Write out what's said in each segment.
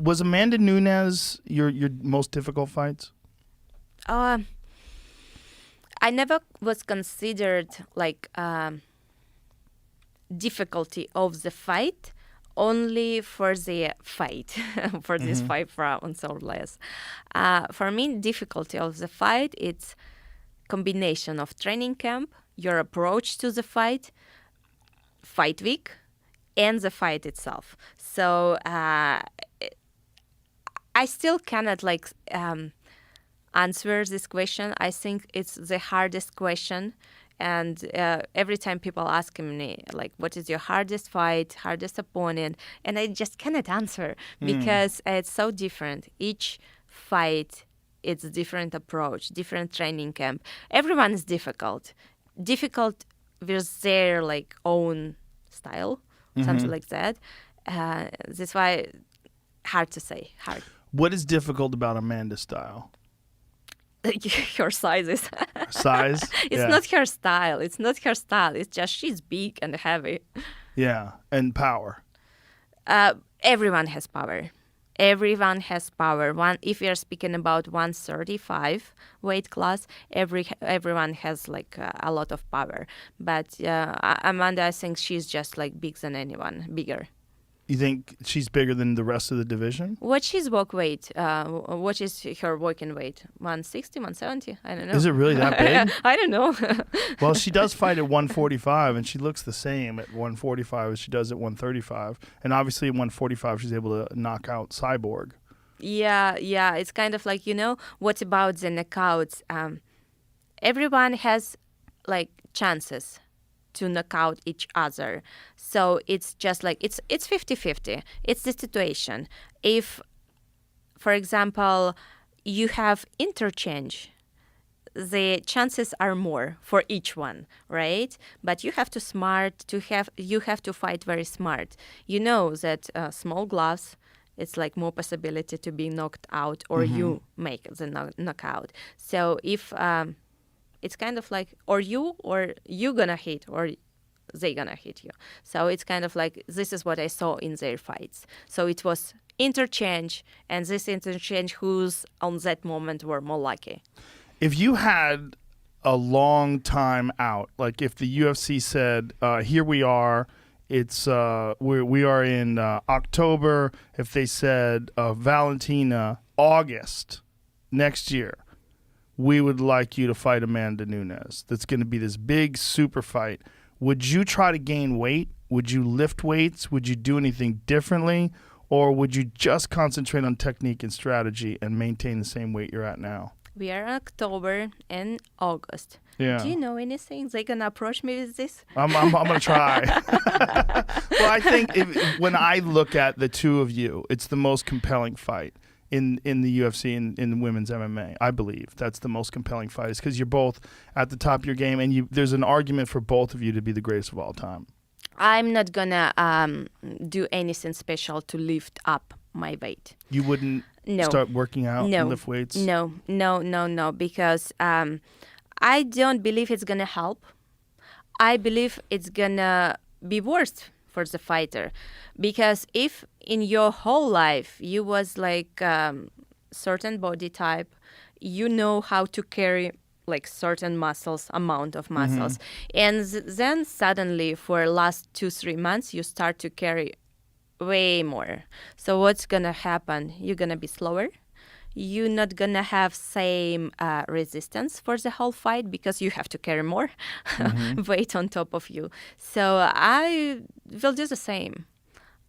Was Amanda Nunes your most difficult fights? I never was considered like difficulty of the fight, only for the fight, for these 5 rounds or less. For me, difficulty of the fight, it's combination of training camp, your approach to the fight week, and the fight itself. So I still cannot answer this question. I think it's the hardest question. And every time people ask me, like, what is your hardest fight, hardest opponent? And I just cannot answer because it's so different. Each fight, it's a different approach, different training camp. Everyone is difficult with their own style, something like that. That's why hard to say. Hard. What is difficult about Amanda's style? Her size is. Size? It's not her style. It's not her style. It's just she's big and heavy. Yeah, and power. Everyone has power. Everyone has power. If we are speaking about 135 weight class, everyone has a lot of power. But Amanda, I think she's just bigger than anyone, bigger. You think she's bigger than the rest of the division? What is walk weight? What is her walking weight? 160, 170? I don't know. Is it really that big? I don't know. Well, she does fight at 145, and she looks the same at 145 as she does at 135. And obviously at 145, she's able to knock out Cyborg. Yeah. It's kind of what about the knockouts? Everyone has chances to knock out each other. So it's just it's 50-50. It's the situation. If, for example, you have interchange, the chances are more for each one, right? But you have to fight very smart. You know that small gloves, it's more possibility to be knocked out or you make the knockout. So if it's kind of or you gonna hit or they gonna hit you. So it's kind of this is what I saw in their fights. So it was interchange, and this interchange who's on that moment were more lucky. If you had a long time out, if the UFC said, here we are, it's we are in October. If they said Valentina, August next year, we would like you to fight Amanda Nunes. That's going to be this big super fight. Would you try to gain weight? Would you lift weights? Would you do anything differently? Or would you just concentrate on technique and strategy and maintain the same weight you're at now? We are in October and August. Yeah. Do you know anything? They going to approach me with this? I'm going to try. Well, I think when I look at the two of you, it's the most compelling fight in the UFC and in women's MMA. I believe that's the most compelling fight, is because you're both at the top of your game, and there's an argument for both of you to be the greatest of all time. I'm not going to do anything special to lift up my weight. You wouldn't start working out and lift weights? No, because I don't believe it's going to help. I believe it's going to be worse for the fighter. Because if in your whole life you was certain body type, you know how to carry certain amount of muscles. And then suddenly for last 2-3 months, you start to carry way more. So what's going to happen? You're going to be slower. You're not going to have same resistance for the whole fight because you have to carry more weight on top of you. So I will do the same.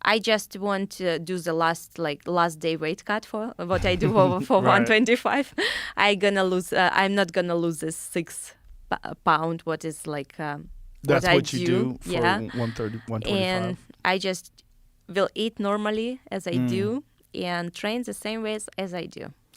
I just want to do the last day weight cut for what I do for Right. 125. I'm not gonna lose this 6 pound. What is That's what you do for 130, 125. And I just will eat normally as I do and train the same way as I do.